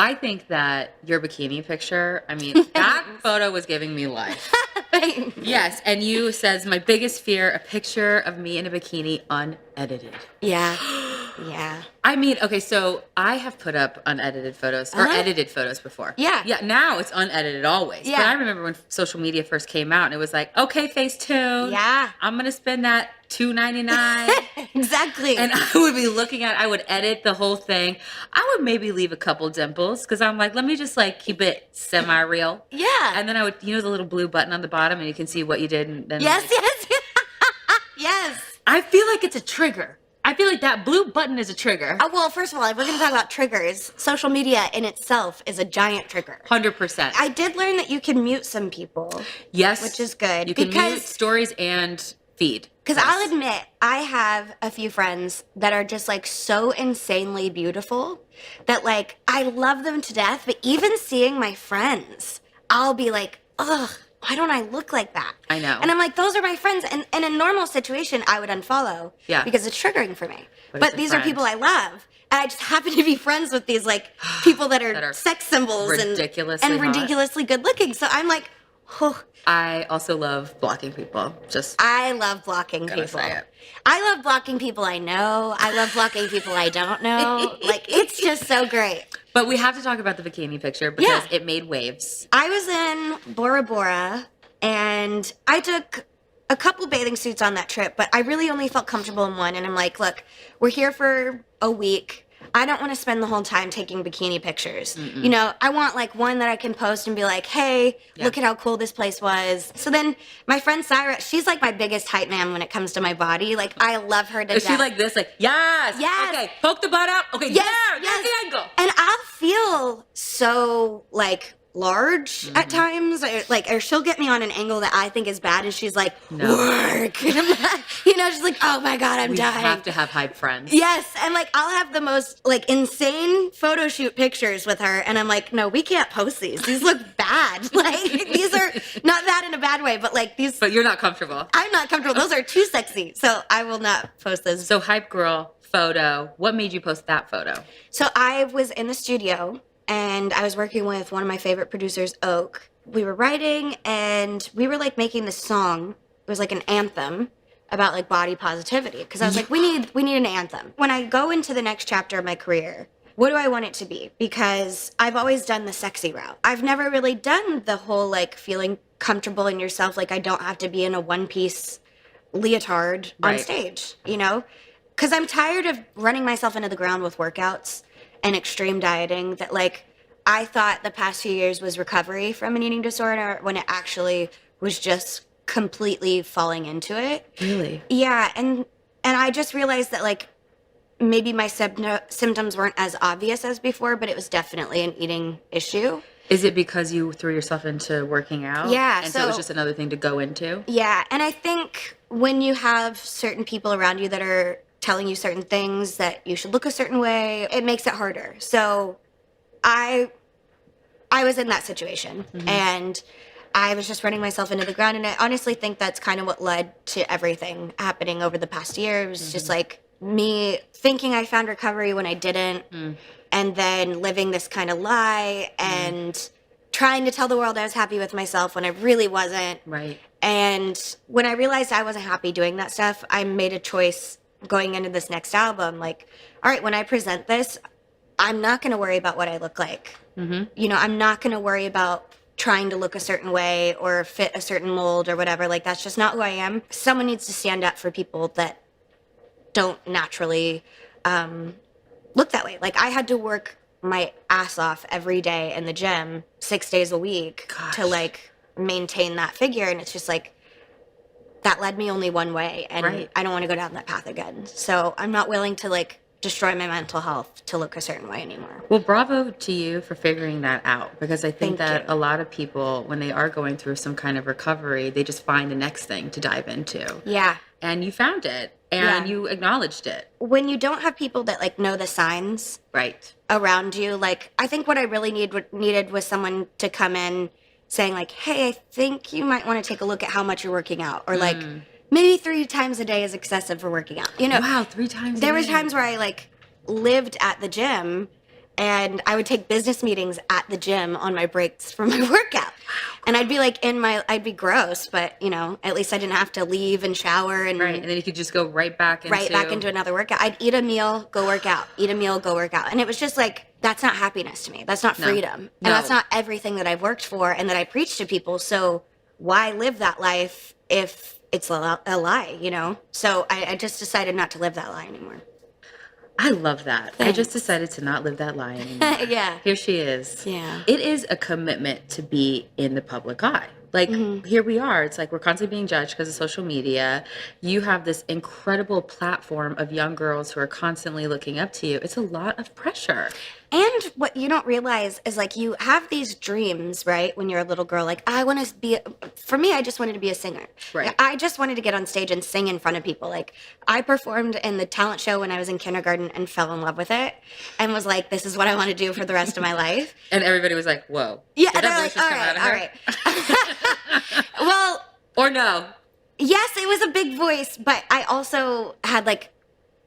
I think that your bikini picture, I mean, that photo was giving me life. Thanks. Yes, and you says, my biggest fear, a picture of me in a bikini unedited. Yeah. Yeah. I mean, okay, so I have put up unedited photos or edited photos before. Yeah. Yeah, now it's unedited always. Yeah. But I remember when social media first came out and it was like, okay, Facetune. Yeah. I'm going to spend that $2.99. Exactly. And I would be looking at, I would edit the whole thing. I would maybe leave a couple dimples because I'm like, let me just like keep it semi-real. Yeah. And then I would, you know, the little blue button on the bottom and you can see what you did. And then Yes, like, yes. Yes. I feel like it's a trigger. I feel like that blue button is a trigger. Well, first of all, if we're going to talk about triggers, social media in itself is a giant trigger. 100%. I did learn that you can mute some people. Yes. Which is good. You can mute stories and feed. Because Yes. I'll admit, I have a few friends that are just like so insanely beautiful that like I love them to death. But even seeing my friends, I'll be like, ugh, why don't I look like that? I know. And I'm like, those are my friends. And in a normal situation, I would unfollow. Yeah. Because it's triggering for me. But But it's a these friend. are people I love. And I just happen to be friends with these like people that are sex symbols ridiculously and hot. ridiculously good looking. So I'm like, oh. I also love blocking people. I love blocking Gotta people. say it. I love blocking people I know. I love blocking people I don't know. Like, it's just so great. But we have to talk about the bikini picture because it made waves. I was in Bora Bora, and I took a couple bathing suits on that trip, but I really only felt comfortable in one. And I'm like, look, we're here for a week. I don't want to spend the whole time taking bikini pictures. You know, I want like one that I can post and be like, hey, look at how cool this place was. So then my friend Syra, she's like my biggest hype man when it comes to my body. Like, I love her to Is death. she like this? Like, yes. Yes. Okay, poke the butt out. Okay, Yes, there's yes. the angle. And I'll feel so like large at times, or she'll get me on an angle that I think is bad, and she's like, work. And I'm like, you know, she's like, oh my God, I'm We dying. have to have hype friends. Yes, and like I'll have the most like insane photo shoot pictures with her, and I'm like, no, we can't post these. These look bad. Like, these are not bad in a bad way, but like these. But you're not comfortable. I'm not comfortable. Those are too sexy, so I will not post those. So hype girl photo. What made you post that photo? So I was in the studio, and I was working with one of my favorite producers, Oak. We were writing, and we were like making this song. It was like an anthem about like body positivity, because I was like, we need an anthem. When I go into the next chapter of my career, what do I want it to be? Because I've always done the sexy route. I've never really done the whole like feeling comfortable in yourself, like I don't have to be in a one-piece leotard on stage, you know? Because I'm tired of running myself into the ground with workouts and extreme dieting that like I thought the past few years was recovery from an eating disorder when it actually was just completely falling into it. Really? Yeah, and I just realized that like maybe my symptoms weren't as obvious as before, but it was definitely an eating issue. Is it because you threw yourself into working out? Yeah. And so it was just another thing to go into? Yeah, and I think when you have certain people around you that are telling you certain things that you should look a certain way, it makes it harder. So I was in that situation, and I was just running myself into the ground, and I honestly think that's kind of what led to everything happening over the past year. It was just like me thinking I found recovery when I didn't, and then living this kind of lie and trying to tell the world I was happy with myself when I really wasn't. Right. And when I realized I wasn't happy doing that stuff, I made a choice going into this next album. Like, all right, when I present this, I'm not going to worry about what I look like. You know, I'm not going to worry about trying to look a certain way or fit a certain mold or whatever. Like, that's just not who I am. Someone needs to stand up for people that don't naturally look that way. Like, I had to work my ass off every day in the gym 6 days a week to like maintain that figure. And it's just like, that led me only one way. And I don't want to go down that path again. So I'm not willing to like destroy my mental health to look a certain way anymore. Well, bravo to you for figuring that out, because I think that a lot of people, when they are going through some kind of recovery, they just find the next thing to dive into. Yeah. And you found it, and you acknowledged it. When you don't have people that like know the signs around you, like I think what I really needed was someone to come in saying like, hey, I think you might want to take a look at how much you're working out, or like maybe 3 times a day is excessive for working out. You know, wow, 3 times. There was times where I like lived at the gym And I would take business meetings at the gym on my breaks for my workout. And I'd be like I'd be gross, but you know, at least I didn't have to leave and shower and Right. And then you could just go right back into another workout. I'd eat a meal, go work out, eat a meal, go work out. And it was just like, that's not happiness to me. That's not freedom. And that's not everything that I've worked for and that I preach to people. So why live that life if it's a lie, you know? So I just decided not to live that lie anymore. I love that. Thanks. I just decided to not live that lie anymore. Yeah. Here she is. Yeah. It is a commitment to be in the public eye. Like, here we are. It's like we're constantly being judged because of social media. You have this incredible platform of young girls who are constantly looking up to you. It's a lot of pressure. And what you don't realize is like you have these dreams, right? When you're a little girl, like I want to be, for me, I just wanted to be a singer. Right. I just wanted to get on stage and sing in front of people. Like I performed in the talent show when I was in kindergarten and fell in love with it and was like, this is what I want to do for the rest of my life. And everybody was like, whoa. Yeah. Did And that they're voice like, just all come right, out of her? well, Or no. yes, it was a big voice, but I also had like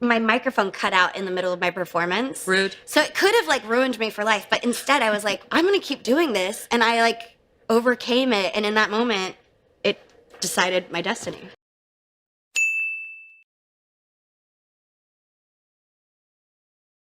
my microphone cut out in the middle of my performance. Rude. So it could have like ruined me for life, but instead I was like, I'm going to keep doing this. And I like overcame it. And in that moment, it decided my destiny.